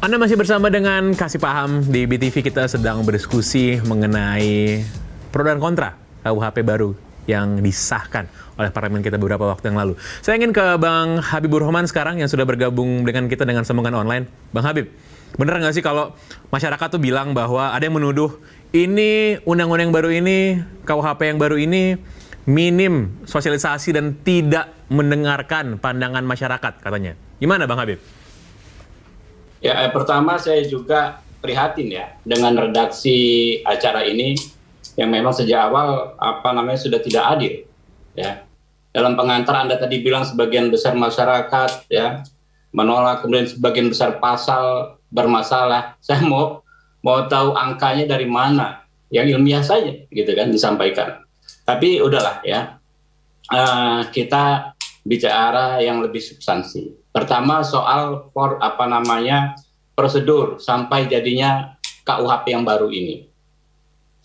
Anda masih bersama dengan Kasih Paham di BTV. Kita sedang berdiskusi mengenai pro dan kontra KUHP baru yang disahkan oleh parlemen kita beberapa waktu yang lalu. Saya ingin ke Bang Habibur Rahman sekarang yang sudah bergabung dengan kita dengan sambungan online. Bang Habib, benar nggak sih kalau masyarakat tuh bilang bahwa ada yang menuduh ini undang-undang yang baru ini, KUHP yang baru ini minim sosialisasi dan tidak mendengarkan pandangan masyarakat katanya. Gimana Bang Habib? Ya, pertama saya juga prihatin ya dengan redaksi acara ini yang memang sejak awal sudah tidak adil ya. Dalam pengantar Anda tadi bilang sebagian besar masyarakat ya menolak, kemudian sebagian besar pasal bermasalah. Saya mau tahu angkanya dari mana, yang ilmiah saja gitu kan disampaikan. Tapi udahlah ya, kita bicara yang lebih substansi. Pertama soal prosedur sampai jadinya KUHP yang baru ini.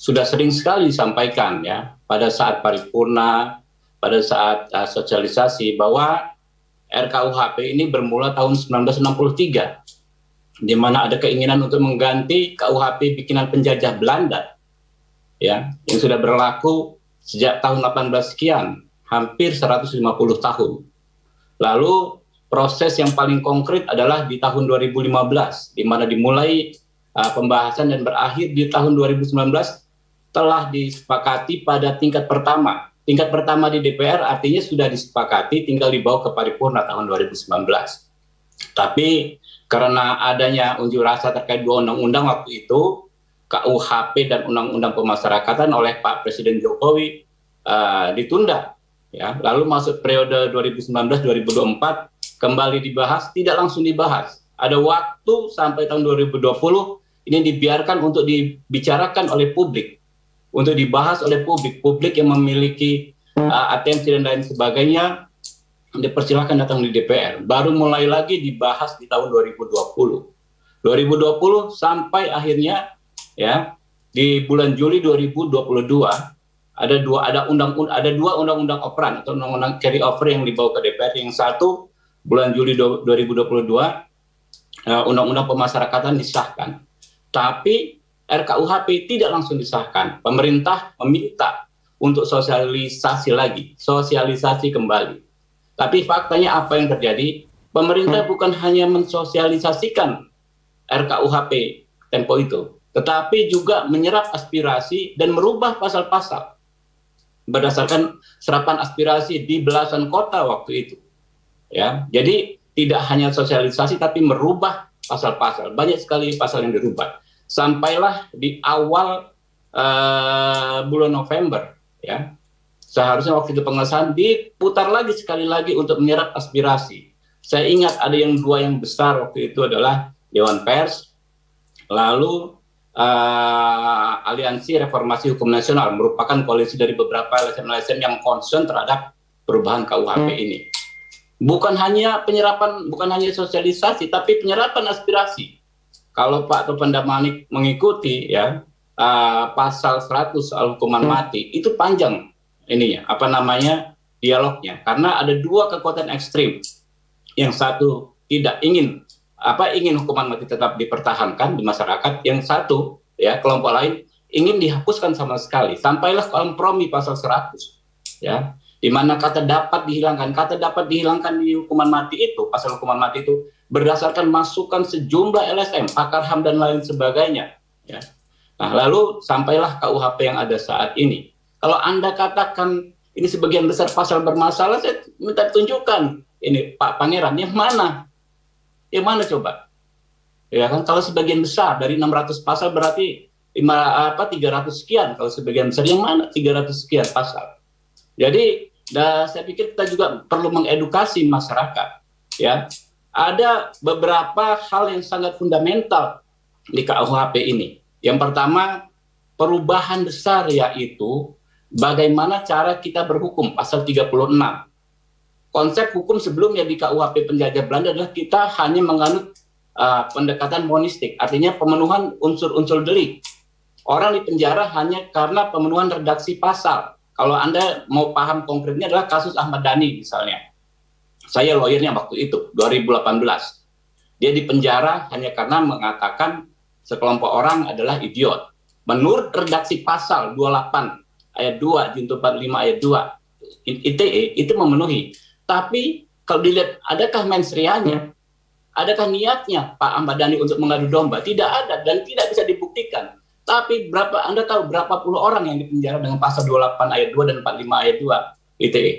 Sudah sering sekali disampaikan ya pada saat paripurna, pada saat sosialisasi bahwa RKUHP ini bermula tahun 1963, di mana ada keinginan untuk mengganti KUHP bikinan penjajah Belanda ya, yang sudah berlaku sejak tahun 18 sekian, hampir 150 tahun. Lalu proses yang paling konkret adalah di tahun 2015, di mana dimulai pembahasan dan berakhir di tahun 2019 telah disepakati pada tingkat pertama. Tingkat pertama di DPR artinya sudah disepakati, tinggal dibawa ke paripurna tahun 2019. Tapi karena adanya unjuk rasa terkait dua undang-undang waktu itu, KUHP dan Undang-Undang Pemasyarakatan oleh Pak Presiden Jokowi ditunda. Ya, lalu masuk periode 2019-2024 kembali dibahas, tidak langsung dibahas. Ada waktu sampai tahun 2020 ini dibiarkan untuk dibicarakan oleh publik, untuk dibahas oleh publik yang memiliki atensi dan lain sebagainya, dipersilakan datang di DPR. Baru mulai lagi dibahas di tahun 2020 sampai akhirnya ya di bulan Juli 2022 ada dua undang-undang operan atau undang-undang carry over yang dibawa ke DPR. Yang satu bulan Juli 2022 undang-undang pemasyarakatan disahkan, tapi RKUHP tidak langsung disahkan. Pemerintah meminta untuk sosialisasi kembali. Tapi faktanya apa yang terjadi? Pemerintah bukan hanya mensosialisasikan RKUHP tempo itu, tetapi juga menyerap aspirasi dan merubah pasal-pasal berdasarkan serapan aspirasi di belasan kota waktu itu. Ya, jadi tidak hanya sosialisasi tapi merubah pasal-pasal. Banyak sekali pasal yang dirubah. Sampailah di awal bulan November ya. Seharusnya waktu itu pengesahan diputar lagi sekali lagi untuk menyerap aspirasi. Saya ingat ada dua yang besar waktu itu adalah Dewan Pers, lalu Aliansi Reformasi Hukum Nasional, merupakan koalisi dari beberapa LSM-LSM yang concern terhadap perubahan KUHP ini. Bukan hanya sosialisasi, tapi penyerapan aspirasi. Kalau Pak Topan Damanik mengikuti ya pasal 100 soal hukuman mati, itu panjang dialognya, karena ada dua kekuatan ekstrim. Yang satu tidak ingin hukuman mati tetap dipertahankan di masyarakat, yang satu ya kelompok lain ingin dihapuskan sama sekali. Sampailah kompromi pasal 100 ya, di mana kata dapat dihilangkan di hukuman mati itu, pasal hukuman mati itu berdasarkan masukan sejumlah LSM, pakar HAM dan lain sebagainya ya. Nah, lalu sampailah KUHP yang ada saat ini. Kalau Anda katakan ini sebagian besar pasal bermasalah, saya minta tunjukkan ini Pak Pangeran, yang mana coba? Ya kan, kalau sebagian besar dari 600 pasal berarti 300 sekian, kalau sebagian besar yang mana 300 sekian pasal. Jadi saya pikir kita juga perlu mengedukasi masyarakat ya. Ada beberapa hal yang sangat fundamental di KUHP ini. Yang pertama, perubahan besar yaitu bagaimana cara kita berhukum, pasal 36. Konsep hukum sebelumnya di KUHP penjajah Belanda adalah kita hanya menganut pendekatan monistik, artinya pemenuhan unsur-unsur delik. Orang dipenjara hanya karena pemenuhan redaksi pasal. Kalau Anda mau paham konkretnya adalah kasus Ahmad Dhani misalnya. Saya lawyernya waktu itu, 2018. Dia dipenjara hanya karena mengatakan sekelompok orang adalah idiot. Menurut redaksi pasal 28 ayat 2 junto 45 ayat 2 ITE itu memenuhi. Tapi kalau dilihat adakah mensreanya, adakah niatnya Pak Ahmad Dhani untuk mengadu domba? Tidak ada dan tidak bisa dibuktikan. Tapi Anda tahu berapa puluh orang yang dipenjara dengan pasal 28 ayat 2 dan 45 ayat 2 ITE.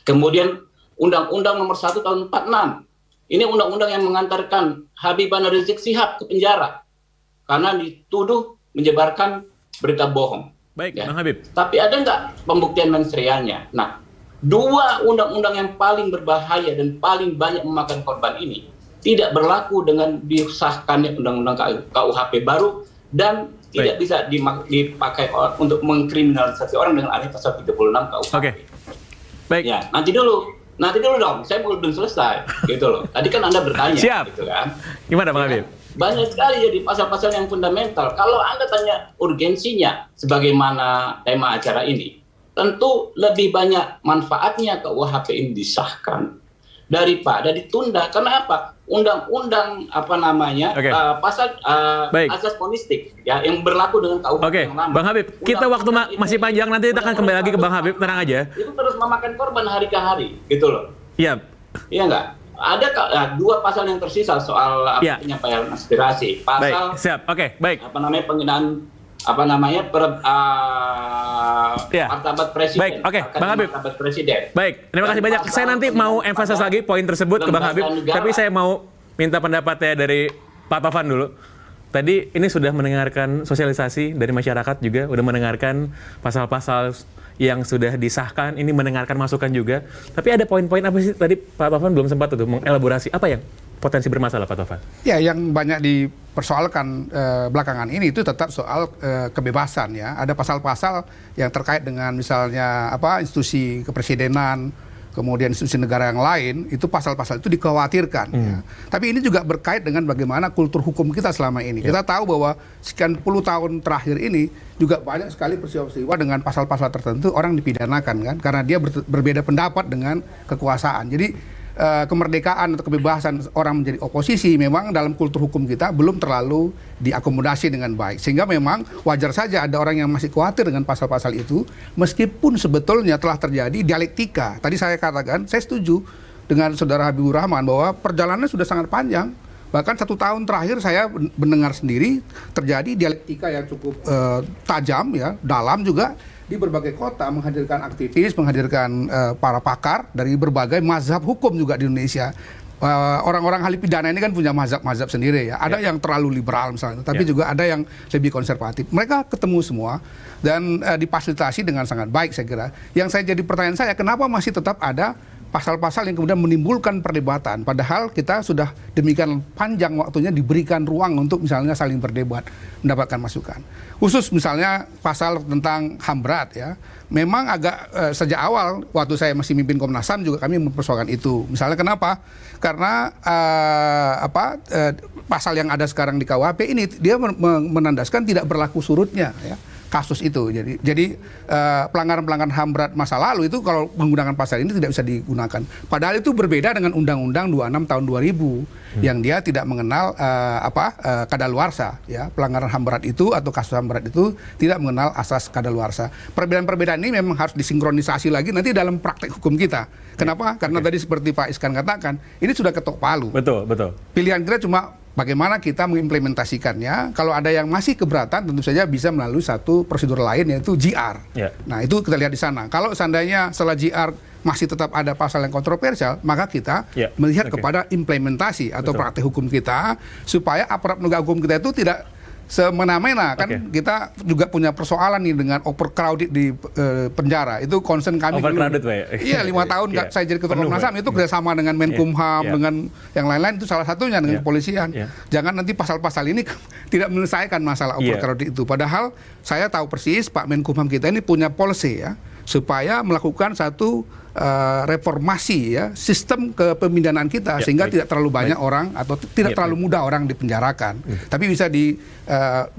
Kemudian Undang-Undang nomor 1 tahun 46. Ini undang-undang yang mengantarkan Habibana Rizik Syihab ke penjara karena dituduh menyebarkan berita bohong. Baik, Ya. Bang Habib. Tapi ada nggak pembuktian mensreanya? Nah, dua undang-undang yang paling berbahaya dan paling banyak memakan korban ini tidak berlaku dengan disahkannya undang-undang KUHP baru dan tidak bisa dipakai untuk mengkriminalisasi orang dengan alih pasal 36 KUHP. Oke. Baik. Ya, nanti dulu dong, saya belum selesai, gitu loh. Tadi kan Anda bertanya, Siap. gitu kan? Gimana Bang Habib? Banyak sekali jadi pasal-pasal yang fundamental. Kalau Anda tanya urgensinya, sebagaimana tema acara ini, tentu lebih banyak manfaatnya KUHP ini disahkan daripada ditunda. Karena apa? Undang-undang pasal asas monistik ya yang berlaku dengan KUHP Oke, yang lama. Bang Habib, kita waktu masih panjang, nanti kita akan kembali lagi ke Bang Habib, tenang aja. Itu terus memakan korban hari ke hari, gitu loh. Iya. Iya nggak? Ada dua pasal yang tersisa soal Ya. penyampaian aspirasi. Pasal Baik, siap. Oke, baik. penghinaan Ya. martabat presiden. Baik, oke, Bang Habib. Martabat presiden. Baik, terima kasih Dan banyak. Saya nanti mau emphasize lagi poin tersebut ke Bang Habib, negara. tapi saya mau minta pendapatnya dari Pak Tovan dulu. Tadi ini sudah mendengarkan sosialisasi dari masyarakat juga, udah mendengarkan pasal-pasal yang sudah disahkan, ini mendengarkan masukan juga. Tapi ada poin-poin apa sih tadi Pak Tovan belum sempat tuh mengelaborasi apa yang potensi bermasalah Pak Tovan? Ya, yang banyak dipersoalkan belakangan ini itu tetap soal kebebasan ya. Ada pasal-pasal yang terkait dengan misalnya institusi kepresidenan, kemudian institusi negara yang lain, itu pasal-pasal itu dikhawatirkan. Ya. Tapi ini juga berkait dengan bagaimana kultur hukum kita selama ini. Kita tahu bahwa sekian puluh tahun terakhir ini juga banyak sekali peristiwa-peristiwa dengan pasal-pasal tertentu orang dipidanakan kan, karena dia berbeda pendapat dengan kekuasaan. Jadi kemerdekaan atau kebebasan orang menjadi oposisi memang dalam kultur hukum kita belum terlalu diakomodasi dengan baik. Sehingga memang wajar saja ada orang yang masih khawatir dengan pasal-pasal itu, meskipun sebetulnya telah terjadi dialektika. Tadi saya katakan, saya setuju dengan Saudara Habibur Rahman bahwa perjalanannya sudah sangat panjang. Bahkan 1 tahun terakhir saya mendengar sendiri terjadi dialektika yang cukup tajam, ya, dalam juga, di berbagai kota, menghadirkan aktivis, menghadirkan para pakar dari berbagai mazhab hukum juga di Indonesia. Orang-orang ahli pidana ini kan punya mazhab-mazhab sendiri ya. Ada yang terlalu liberal misalnya, tapi juga ada yang lebih konservatif. Mereka ketemu semua dan difasilitasi dengan sangat baik saya kira. Yang saya jadi pertanyaan saya, kenapa masih tetap ada pasal-pasal yang kemudian menimbulkan perdebatan, padahal kita sudah demikian panjang waktunya diberikan ruang untuk misalnya saling berdebat, mendapatkan masukan. Khusus misalnya pasal tentang HAM berat ya, memang agak sejak awal waktu saya masih mimpin Komnas HAM juga kami mempersoalkan itu. Misalnya kenapa? Karena pasal yang ada sekarang di KUHP ini dia menandaskan tidak berlaku surutnya ya. Kasus itu. Jadi pelanggaran-pelanggaran HAM berat masa lalu itu kalau menggunakan pasal ini tidak bisa digunakan. Padahal itu berbeda dengan Undang-Undang 26 tahun 2000 yang dia tidak mengenal kadaluarsa ya. Pelanggaran HAM berat itu atau kasus HAM berat itu tidak mengenal asas kadaluarsa. Perbedaan-perbedaan ini memang harus disinkronisasi lagi nanti dalam praktek hukum kita. Kenapa? Karena tadi seperti Pak Iskan katakan, ini sudah ketok palu. Betul, betul. Pilihan kita cuma bagaimana kita mengimplementasikannya. Kalau ada yang masih keberatan, tentu saja bisa melalui satu prosedur lain, yaitu GR. Yeah. Nah, itu kita lihat di sana. Kalau seandainya setelah GR masih tetap ada pasal yang kontroversial, maka kita melihat kepada implementasi atau praktek hukum kita, supaya aparat penegak hukum kita itu tidak semena-mena. Kan kita juga punya persoalan nih dengan overcrowded di penjara. Itu concern kami. Overcrowded, Pak. Iya, 5 tahun saya jadi ketua Komnas HAM, itu kerjasama dengan Menkumham, dengan yang lain-lain, itu salah satunya dengan kepolisian. Jangan nanti pasal-pasal ini tidak menyelesaikan masalah overcrowded itu. Padahal saya tahu persis Pak Menkumham kita ini punya policy ya, supaya melakukan satu reformasi ya sistem kepemidanaan kita sehingga tidak terlalu banyak orang atau tidak terlalu mudah orang dipenjarakan. Tapi bisa di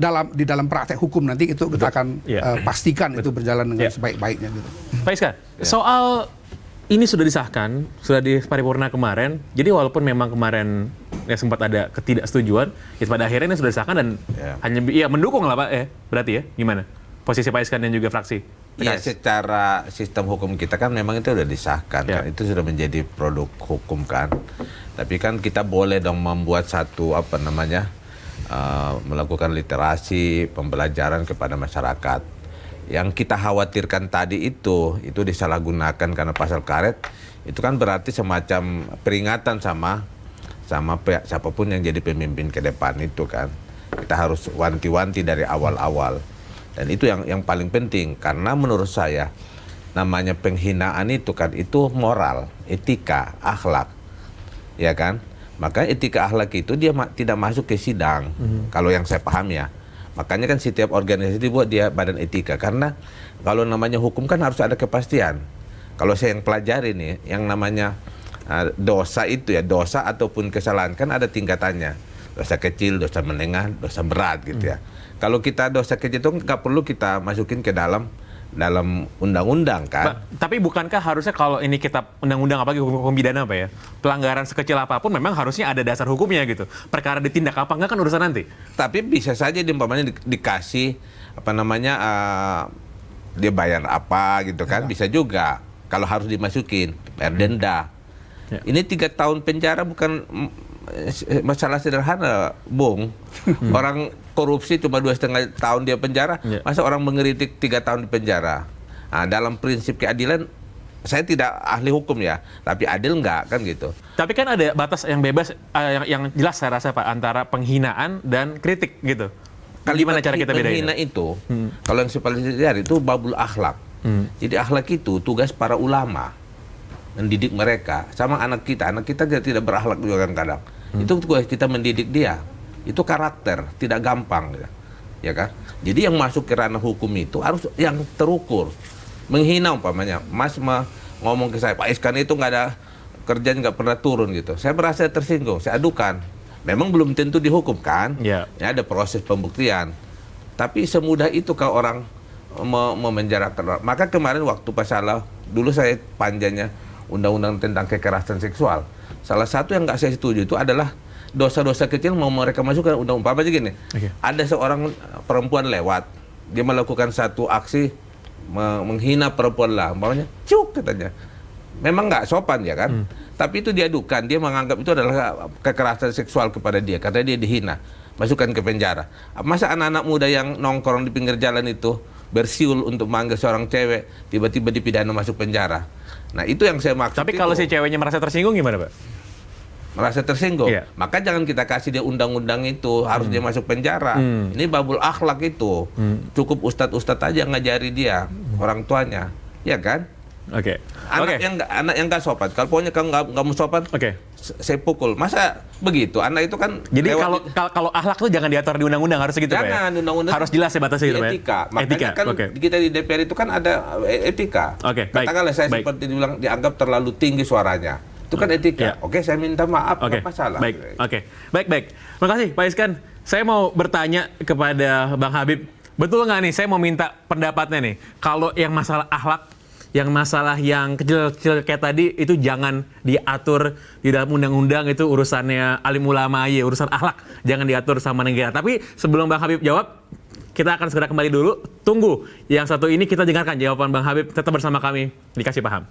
dalam praktek hukum nanti itu kita akan pastikan itu berjalan dengan sebaik-baiknya gitu. Pak Iska, soal ini sudah disahkan, sudah di paripurna kemarin. Jadi walaupun memang kemarin ya sempat ada ketidaksetujuan, ya pada akhirnya ini sudah disahkan dan hanya mendukung lah Pak berarti ya gimana posisi Pak Iskan dan juga fraksi Ya, PKS? secara sistem hukum kita kan memang itu sudah disahkan kan, itu sudah menjadi produk hukum kan. Tapi kan kita boleh dong membuat satu melakukan literasi, pembelajaran kepada masyarakat. Yang kita khawatirkan tadi itu disalahgunakan karena pasal karet, itu kan berarti semacam peringatan sama siapapun yang jadi pemimpin ke depan itu kan. Kita harus wanti-wanti dari awal-awal. Dan itu yang paling penting, karena menurut saya namanya penghinaan itu kan, itu moral, etika, akhlak. Ya kan? Maka etika akhlak itu dia tidak masuk ke sidang. Kalau yang saya paham ya. Makanya kan setiap organisasi dibuat dia badan etika, karena kalau namanya hukum kan harus ada kepastian. Kalau saya yang pelajari nih, yang namanya dosa itu ya, dosa ataupun kesalahan kan ada tingkatannya. Dosa kecil, dosa menengah, dosa berat gitu ya. Kalau kita dosa kecil itu nggak perlu kita masukin ke dalam undang-undang kan. Tapi bukankah harusnya kalau ini kitab undang-undang apalagi hukum pidana Pak ya, pelanggaran sekecil apapun memang harusnya ada dasar hukumnya gitu. Perkara ditindak apa enggak kan urusan nanti. Tapi bisa saja dikasih dia bayar apa gitu kan, bisa juga. Kalau harus dimasukin bayar denda. Ini 3 tahun penjara bukan masalah sederhana, Bung. Orang korupsi cuma 2,5 tahun dia penjara, masa orang mengkritik 3 tahun di penjara. Nah, dalam prinsip keadilan, saya tidak ahli hukum ya, tapi adil enggak kan gitu. Tapi kan ada batas yang bebas, yang jelas saya rasa Pak, antara penghinaan dan kritik gitu. Gimana cara kita bedain? Menghina itu, kalau yang paling dicari itu babul akhlak. Jadi akhlak itu tugas para ulama, mendidik mereka. Sama anak kita tidak berakhlak juga kadang-kadang. Itu tugas kita mendidik dia. Itu karakter, tidak gampang ya kan. Jadi yang masuk ke ranah hukum itu harus yang terukur. Menghina umpamanya, Mas ngomong ke saya, Pak Iskan itu nggak ada kerjaan, nggak pernah turun gitu. Saya merasa tersinggung, saya adukan. Memang belum tentu dihukum kan. Ya, ada proses pembuktian. Tapi semudah itu kalau orang memenjarakan. Maka kemarin waktu pasal dulu saya panjangnya undang-undang tentang kekerasan seksual. Salah satu yang nggak saya setuju itu adalah dosa-dosa kecil mau mereka masukkan undang-undang apa aja gini. Ada seorang perempuan lewat, dia melakukan satu aksi menghina perempuan lah, umpamanya cuk katanya. Memang nggak sopan ya kan. Tapi itu diadukan, dia menganggap itu adalah kekerasan seksual kepada dia karena dia dihina, masukkan ke penjara. Masa anak-anak muda yang nongkrong di pinggir jalan itu bersiul untuk manggil seorang cewek, tiba-tiba dipidana masuk penjara. Nah itu yang saya maksud. Tapi kalau si ceweknya merasa tersinggung gimana Pak? Merasa tersinggung, maka jangan kita kasih dia undang-undang itu harus dia masuk penjara. Ini babul akhlak itu. Cukup ustadz-ustadz aja ngajari dia, orang tuanya, ya kan? Anak yang nggak sopan, kalau pokoknya kalau nggak mau sopan, saya pukul. Masa begitu? Anak itu kan. Jadi kalau akhlak tuh jangan diatur di undang-undang, harus gitu Pak ya? Jangan, undang-undang harus jelas ya batasnya gitu Pak ya? Etika. Makanya kan kita di DPR itu kan ada etika. Katakanlah saya seperti dibilang dianggap terlalu tinggi suaranya. Itu kan etika. Oke, saya minta maaf, nggak masalah. Baik. Makasih Pak Iskan. Saya mau bertanya kepada Bang Habib. Betul nggak nih, saya mau minta pendapatnya nih. Kalau yang masalah akhlak, yang masalah yang kecil-kecil kayak tadi, itu jangan diatur di dalam undang-undang, itu urusannya alim ulama aja, urusan akhlak. Jangan diatur sama negara. Tapi sebelum Bang Habib jawab, kita akan segera kembali dulu. Tunggu yang satu ini, kita dengarkan jawaban Bang Habib. Tetap bersama kami di Kasih Paham.